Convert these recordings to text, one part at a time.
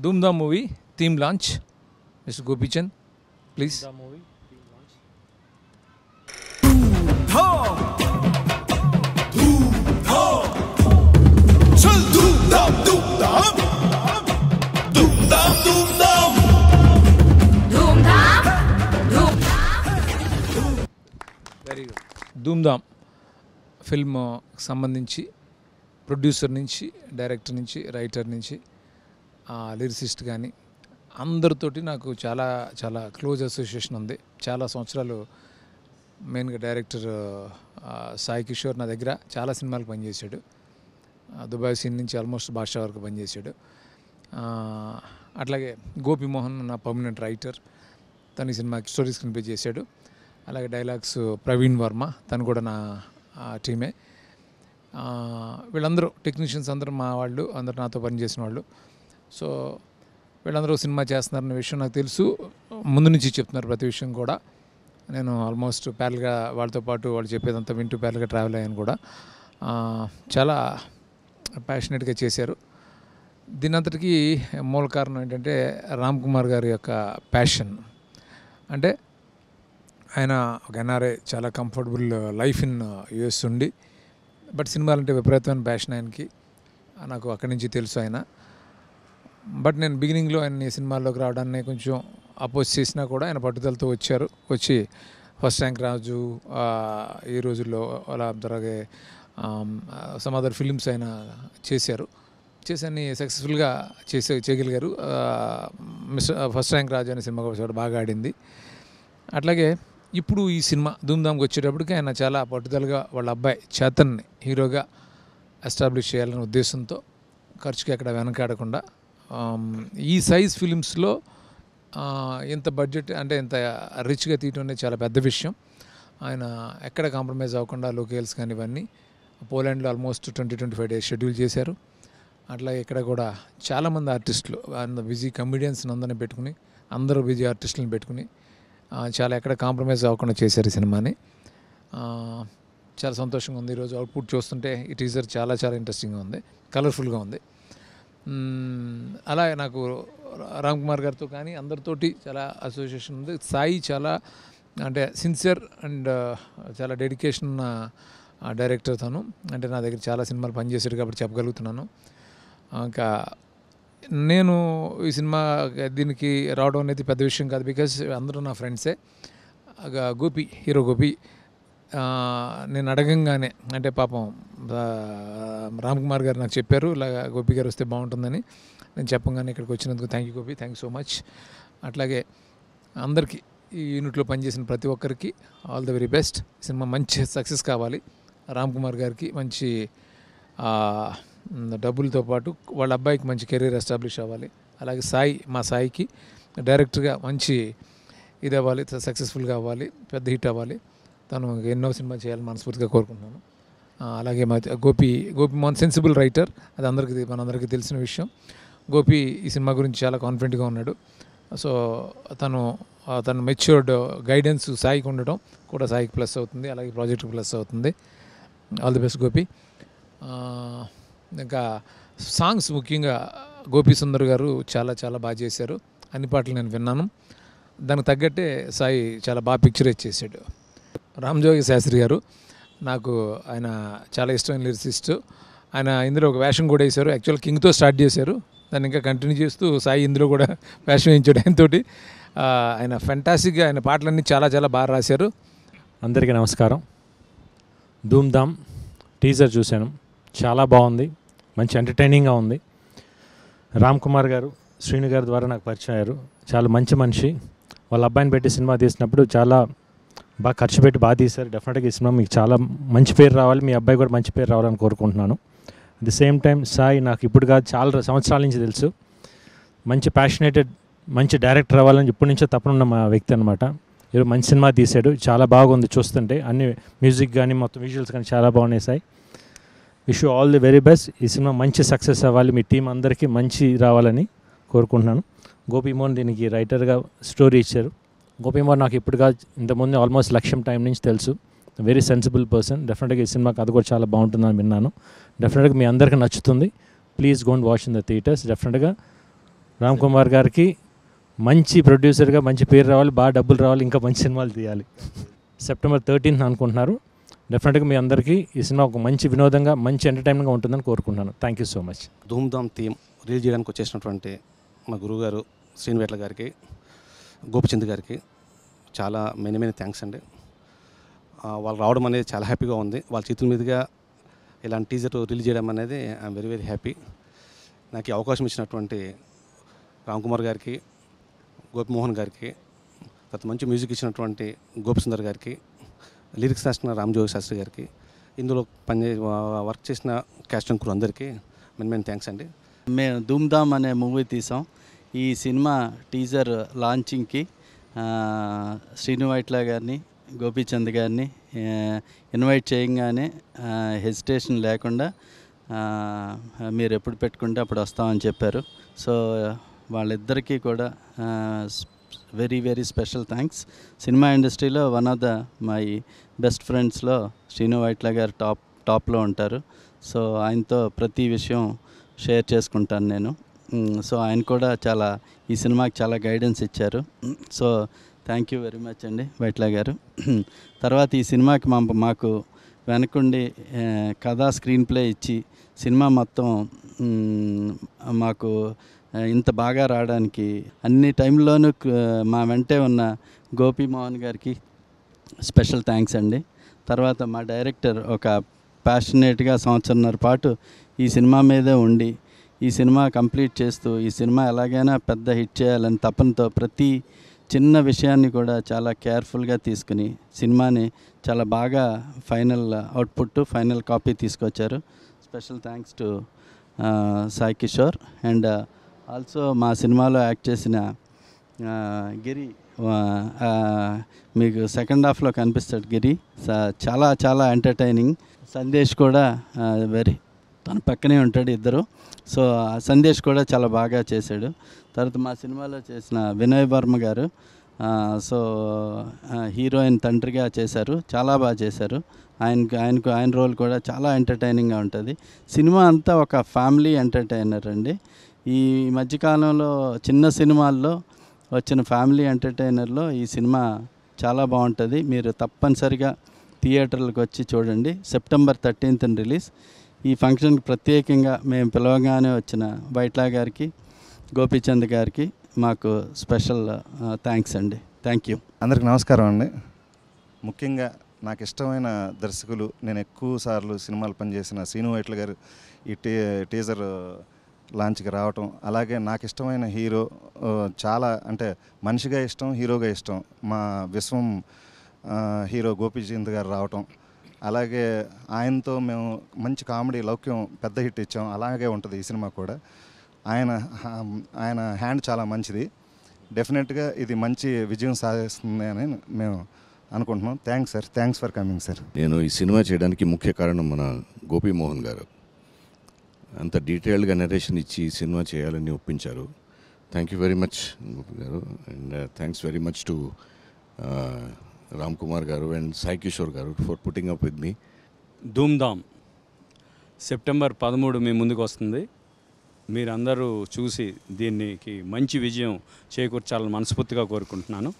Doomdam movie theme launch. Mr. Gopichand, please. Doomdam movie theme launch. Chal doomdam doomdam doomdam doomdam Doomdam Doomdam very good. Dhoom Dham film సంబంధించి producer నుంచి, director నుంచి, writer నుంచి, lyricist కానీ అందరితోటి నాకు చాలా చాలా క్లోజ్ అసోసియేషన్ ఉంది. చాలా సంవత్సరాలు మెయిన్గా డైరెక్టర్ సాయి కిషోర్ నా దగ్గర చాలా సినిమాలకు పనిచేశాడు. దుబాయ్ సీన్ నుంచి ఆల్మోస్ట్ భాషా వరకు పనిచేశాడు. అట్లాగే గోపిమోహన్ నా పర్మనెంట్ రైటర్, తను ఈ సినిమాకి స్టోరీ స్క్రీన్ ప్లే చేశాడు. అలాగే డైలాగ్స్ ప్రవీణ్ వర్మ, తను కూడా నా టీమే. వీళ్ళందరూ టెక్నీషియన్స్ అందరూ మా వాళ్ళు, అందరూ నాతో పనిచేసిన వాళ్ళు. సో వీళ్ళందరూ సినిమా చేస్తున్నారన్న విషయం నాకు తెలుసు, ముందు నుంచి చెప్తున్నారు ప్రతి విషయం కూడా. నేను ఆల్మోస్ట్ ప్యారల్గా వాళ్ళతో పాటు వాళ్ళు చెప్పేదంతా వింటూ ప్యారల్గా ట్రావెల్ అయ్యాను కూడా. చాలా ప్యాషనెట్గా చేశారు. దీనంతటికీ మూల కారణం ఏంటంటే రామ్ కుమార్ గారి యొక్క ప్యాషన్. అంటే ఆయన ఒక ఎన్ఆర్ఐ, చాలా కంఫర్టబుల్ లైఫ్ ఇన్ యూఎస్ ఉండి, బట్ సినిమాలంటే విపరీతమైన ప్యాషన్ ఆయనకి. నాకు అక్కడి నుంచి తెలుసు ఆయన. బట్ నేను బిగినింగ్లో ఆయన సినిమాల్లోకి రావడాన్ని కొంచెం అపోజ్ చేసినా కూడా ఆయన పట్టుదలతో వచ్చి ఫస్ట్ ర్యాంక్ రాజు ఈ రోజుల్లో అలా అలాగే సమ్ అదర్ ఫిలిమ్స్ ఆయన చేసి అన్ని సక్సెస్ఫుల్గా చేయగలిగారు. ఫస్ట్ ర్యాంక్ రాజు అనే సినిమా కూడా బాగా ఆడింది. అట్లాగే ఇప్పుడు ఈ సినిమా ధూమ్ధామ్కి వచ్చేటప్పటికి ఆయన చాలా పట్టుదలగా వాళ్ళ అబ్బాయి చేతన్ని హీరోగా ఎస్టాబ్లిష్ చేయాలనే ఉద్దేశంతో ఖర్చుకి అక్కడ వెనకాడకుండా ఈ సైజ్ ఫిలిమ్స్లో ఇంత బడ్జెట్ అంటే ఇంత రిచ్గా తీయటం అనేది చాలా పెద్ద విషయం. ఆయన ఎక్కడ కాంప్రమైజ్ అవ్వకుండా లొకేల్స్ కానీ ఇవన్నీ పోలాండ్లో ఆల్మోస్ట్ 20-25 డేస్ షెడ్యూల్ చేశారు. అట్లాగే ఇక్కడ కూడా చాలామంది ఆర్టిస్టులు, బిజీ కమెడియన్స్ అందరిని పెట్టుకుని, అందరూ బిజీ ఆర్టిస్టులను పెట్టుకుని చాలా ఎక్కడ కాంప్రమైజ్ అవ్వకుండా చేశారు ఈ సినిమాని. చాలా సంతోషంగా ఉంది. ఈరోజు అవుట్పుట్ చూస్తుంటే ఈ టీజర్ చాలా చాలా ఇంట్రెస్టింగ్గా ఉంది, కలర్ఫుల్గా ఉంది. అలా నాకు రామ్ కుమార్ గారితో కానీ అందరితోటి చాలా అసోసియేషన్ ఉంది. సాయి చాలా అంటే సిన్సియర్ అండ్ చాలా డెడికేషన్ ఉన్న డైరెక్టర్ తను. అంటే నా దగ్గర చాలా సినిమాలు పనిచేశాడు కాబట్టి చెప్పగలుగుతున్నాను. ఇంకా నేను ఈ సినిమా దీనికి రావడం అనేది పెద్ద విషయం కాదు, బికాజ్ అందరూ నా ఫ్రెండ్సే. హీరో గోపి నేను అడగంగానే, అంటే పాపం రామ్ కుమార్ గారు నాకు చెప్పారు ఇలా గోపి గారు వస్తే బాగుంటుందని. నేను చెప్పగానే ఇక్కడికి వచ్చినందుకు thank you Gopi, thank you so much. అట్లాగే అందరికీ ఈ యూనిట్లో పనిచేసిన ప్రతి ఒక్కరికి all the very best. Cinema మంచి సక్సెస్ కావాలి. రామ్ కుమార్ గారికి మంచి డబ్బులతో పాటు వాళ్ళ అబ్బాయికి మంచి కెరీర్ ఎస్టాబ్లిష్ అవ్వాలి. అలాగే మా సాయికి డైరెక్టర్గా మంచి ఇది అవ్వాలి, సక్సెస్ఫుల్గా అవ్వాలి, పెద్ద హిట్ అవ్వాలి. తను ఎన్నో సినిమా చేయాలని మనస్ఫూర్తిగా కోరుకుంటున్నాను. అలాగే గోపి మోహన్ సెన్సిబుల్ రైటర్, అది మనందరికీ తెలిసిన విషయం. గోపి ఈ సినిమా గురించి చాలా కాన్ఫిడెంట్గా ఉన్నాడు. సో తను మెచ్యూర్డ్ గైడెన్స్ సాయికి ఉండటం కూడా సాయికి ప్లస్ అవుతుంది, అలాగే ప్రాజెక్ట్కి ప్లస్ అవుతుంది. All the best Gopi. ఇంకా సాంగ్స్ ముఖ్యంగా గోపి సుందర్ గారు చాలా చాలా బాగా చేశారు. అన్ని పాటలు నేను విన్నాను. దానికి తగ్గట్టే సాయి చాలా బాగా పిక్చరైజ్ చేశాడు. రామ్జోగి శాస్త్రి గారు నాకు ఆయన చాలా ఇష్టమైన లిరిసిస్ట్. ఆయన ఇందులో ఒక వేషం కూడా వేశారు. యాక్చువల్ కింగ్తో స్టార్ట్ చేశారు, దాన్ని ఇంకా కంటిన్యూ చేస్తూ సాయి ఇందులో కూడా వేషం వేయించాడు ఆయనతోటి. ఆయన ఫెంటాస్టిక్గా ఆయన పాటలన్నీ చాలా చాలా బాగా రాశారు. అందరికీ నమస్కారం. ధూమ్ధామ్ టీజర్ చూశాను, చాలా బాగుంది, మంచి ఎంటర్టైనింగ్గా ఉంది. రామ్ కుమార్ గారు శ్రీను గారి ద్వారా నాకు పరిచయం అయ్యారు. చాలా మంచి మనిషి. వాళ్ళ అబ్బాయిని పెట్టి సినిమా తీసినప్పుడు చాలా బాగా ఖర్చు పెట్టి బాగా తీశారు. డెఫినెట్గా ఈ సినిమా మీకు చాలా మంచి పేరు రావాలి, మీ అబ్బాయి కూడా మంచి పేరు రావాలని కోరుకుంటున్నాను. At the same time Sai నాకు ఇప్పుడు కాదు, చాలా సంవత్సరాల నుంచి తెలుసు. మంచి ప్యాషనేటెడ్, మంచి డైరెక్టర్ అవ్వాలని ఇప్పటి నుంచో తప్పనున్న మా వ్యక్తి అనమాట. ఈరోజు మంచి సినిమా తీశాడు, చాలా బాగుంది చూస్తుంటే. అన్ని మ్యూజిక్ కానీ మొత్తం విజువల్స్ కానీ చాలా బాగున్నాయి Sai. Wish you all the very best. ఈ సినిమా మంచి సక్సెస్ అవ్వాలి, మీ టీం అందరికీ మంచి రావాలని కోరుకుంటున్నాను. గోపిమోహన్ దీనికి రైటర్గా స్టోరీ ఇచ్చారు. గోపిమోహన్ నాకు ఇప్పుడు కాదు, ఇంతకుముందు ఆల్మోస్ట్ లక్ష్యం టైం నుంచి తెలుసు. Very sensible person. డెఫినెట్గా ఈ సినిమా కథ కూడా చాలా బాగుంటుందని విన్నాను. డెఫినెట్గా మీ అందరికీ నచ్చుతుంది. Please go and watch in the theatres. డెఫినెట్గా రామ్ కుమార్ గారికి మంచి ప్రొడ్యూసర్గా మంచి పేరు రావాలి, బాగా డబ్బులు రావాలి, ఇంకా మంచి సినిమాలు తీయాలి. సెప్టెంబర్ 13th అనుకుంటున్నారు. డెఫినెట్గా మీ అందరికీ ఈ సినిమా ఒక మంచి వినోదంగా మంచి ఎంటర్టైన్మెంట్గా ఉంటుందని కోరుకుంటున్నాను. Thank you so much. Dhoom Dham theme release చేయడానికి వచ్చేసినటువంటి మా గురువుగారు శ్రీనివేట్ల గారికి, గోపిచంద్ గారికి చాలా మెనీ థ్యాంక్స్ అండి. వాళ్ళు రావడం అనేది చాలా హ్యాపీగా ఉంది. వాళ్ళ చేతుల మీదుగా ఇలాంటి టీజర్ రిలీజ్ చేయడం అనేది ఐఎమ్ వెరీ హ్యాపీ. నాకు ఈ అవకాశం ఇచ్చినటువంటి రామ్ కుమార్ గారికి, గోపిమోహన్ గారికి, తర్వాత మంచి మ్యూజిక్ ఇచ్చినటువంటి గోపిసుందర్ గారికి, లిరిక్స్ రాసిన రామజోగి శాస్త్రి గారికి, ఇందులో వర్క్ చేసిన క్యాస్ట్ అండ్ క్రూ అందరికీ మెనీ థ్యాంక్స్ అండి. మేము ధూమ్ధామ్ అనే మూవీ తీసాం. ఈ సినిమా టీజర్ లాంచింగ్కి శ్రీను వైట్ల గారిని, గోపీచంద్ గారిని ఇన్వైట్ చేయగానే హెసిటేషన్ లేకుండా మీరు ఎప్పుడు పెట్టుకుంటే అప్పుడు వస్తామని చెప్పారు. సో వాళ్ళిద్దరికీ కూడా వెరీ స్పెషల్ థ్యాంక్స్. సినిమా ఇండస్ట్రీలో one of the my best ఫ్రెండ్స్లో శ్రీను వైట్ల గారు టాప్లో ఉంటారు. సో ఆయనతో ప్రతి విషయం షేర్ చేసుకుంటాను నేను. సో ఆయన కూడా ఈ సినిమాకి చాలా గైడెన్స్ ఇచ్చారు. So thank you very much అండి వైట్ల గారు. తర్వాత ఈ సినిమాకి మాకు వెనకుండి కథా స్క్రీన్ ప్లే ఇచ్చి సినిమా మొత్తం మాకు ఇంత బాగా రావడానికి అన్ని టైంలోనూ మా వెంటే ఉన్న గోపీమోహన్ గారికి స్పెషల్ థ్యాంక్స్ అండి. తర్వాత మా డైరెక్టర్ ఒక ప్యాషనేట్గా సంవత్సరంన్నర పాటు ఈ సినిమా మీదే ఉండి ఈ సినిమా కంప్లీట్ చేస్తూ ఈ సినిమా ఎలాగైనా పెద్ద హిట్ చేయాలని తపనతో ప్రతి చిన్న విషయాన్ని కూడా చాలా కేర్ఫుల్గా తీసుకుని సినిమాని చాలా బాగా ఫైనల్ అవుట్పుట్ ఫైనల్ కాపీ తీసుకొచ్చారు. Special thanks to Sai Kishore. And also మా సినిమాలో యాక్ట్ చేసిన గిరి, మీకు సెకండ్ హాఫ్లో కనిపిస్తాడు గిరి, చాలా ఎంటర్టైనింగ్. సందేశ్ కూడా తన పక్కనే ఉంటాడు ఇద్దరు. సో సందేశ్ కూడా చాలా బాగా చేశాడు. తర్వాత మా సినిమాలో చేసిన వినయ్ వర్మ గారు సో హీరోయిన్ తండ్రిగా చేశారు, చాలా బాగా చేశారు. ఆయన రోల్ కూడా చాలా ఎంటర్టైనింగ్గా ఉంటుంది. సినిమా అంతా ఒక ఫ్యామిలీ ఎంటర్టైనర్ అండి. ఈ మధ్యకాలంలో చిన్న సినిమాల్లో వచ్చిన ఫ్యామిలీ ఎంటర్టైనర్లో ఈ సినిమా చాలా బాగుంటుంది. మీరు తప్పనిసరిగా థియేటర్లకు వచ్చి చూడండి. September 13th release. ఈ ఫంక్షన్కి ప్రత్యేకంగా మేము పిలవగానే వచ్చిన వైట్ల గారికి, గోపీచంద్ గారికి మాకు స్పెషల్ థ్యాంక్స్ అండి. Thank you. అందరికి నమస్కారం అండి. ముఖ్యంగా నాకు ఇష్టమైన దర్శకులు, నేను ఎక్కువ సార్లు సినిమాలు పనిచేసిన శ్రీను వైట్ల గారు ఈ టీజర్ లాంచ్కి రావటం, అలాగే నాకు ఇష్టమైన హీరో, చాలా అంటే మనిషిగా ఇష్టం, హీరోగా ఇష్టం, మా విశ్వం హీరో గోపీచంద్ గారు రావటం, అలాగే ఆయనతో మేము మంచి కామెడీ లౌక్యం పెద్ద హిట్ ఇచ్చాం. అలాగే ఉంటుంది ఈ సినిమా కూడా. ఆయన హ్యాండ్ చాలా మంచిది. డెఫినెట్గా ఇది మంచి విజయం సాధిస్తుంది అని మేము అనుకుంటున్నాం. Thanks sir, thanks for coming sir. నేను ఈ సినిమా చేయడానికి ముఖ్య కారణం మన గోపీమోహన్ గారు. అంత డీటెయిల్డ్గా నరేషన్ ఇచ్చి ఈ సినిమా చేయాలని ఒప్పించారు. Thank you very much Gopi garu. And thanks very much to Ram Kumar garu and Sai Kishore garu for putting up with me. Dhoomdhaam September 13 మీ ముందుకు వస్తుంది. మీరందరూ చూసి దీనికి మంచి విజయం చేకూర్చాలని మనస్ఫూర్తిగా కోరుకుంటున్నాను.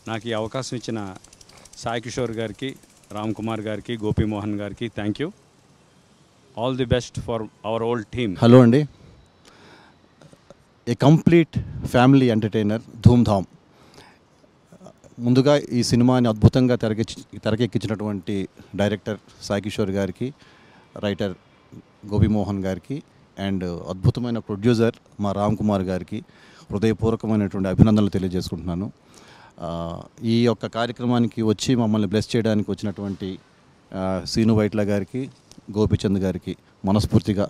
నాకు ఈ అవకాశం ఇచ్చిన సాయి కిషోర్ గారికి, రామ్ కుమార్ గారికి, గోపీమోహన్ గారికి thank you. All the best for our old team. Hello అండి. A complete family entertainer Dhoomdhaam. ముందుగా ఈ సినిమాని అద్భుతంగా తెరకెక్కించినటువంటి డైరెక్టర్ సాయి కిషోర్ గారికి, రైటర్ గోపీమోహన్ గారికి అండ్ అద్భుతమైన ప్రొడ్యూసర్ మా రామ్ కుమార్ గారికి హృదయపూర్వకమైనటువంటి అభినందనలు తెలియజేసుకుంటున్నాను. ఈ యొక్క కార్యక్రమానికి వచ్చి మమ్మల్ని బ్లెస్ చేయడానికి వచ్చినటువంటి శ్రీను వైట్ల గారికి, గోపీచంద్ గారికి మనస్ఫూర్తిగా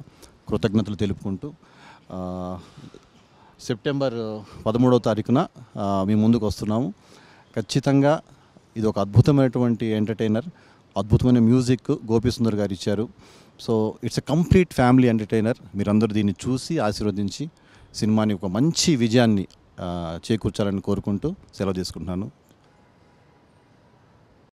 కృతజ్ఞతలు తెలుపుకుంటూ సెప్టెంబర్ 13వ తారీఖున మీ ముందుకు వస్తున్నాము. ఖచ్చితంగా ఇది ఒక అద్భుతమైనటువంటి ఎంటర్టైనర్, అద్భుతమైన మ్యూజిక్ గోపీసుందర్ గారు ఇచ్చారు. So it's a complete family entertainer. మీరందరూ దీన్ని చూసి ఆశీర్వదించి సినిమాని ఒక మంచి విజయాన్ని చేకూర్చాలని కోరుకుంటూ సెలవు తీసుకుంటున్నాను.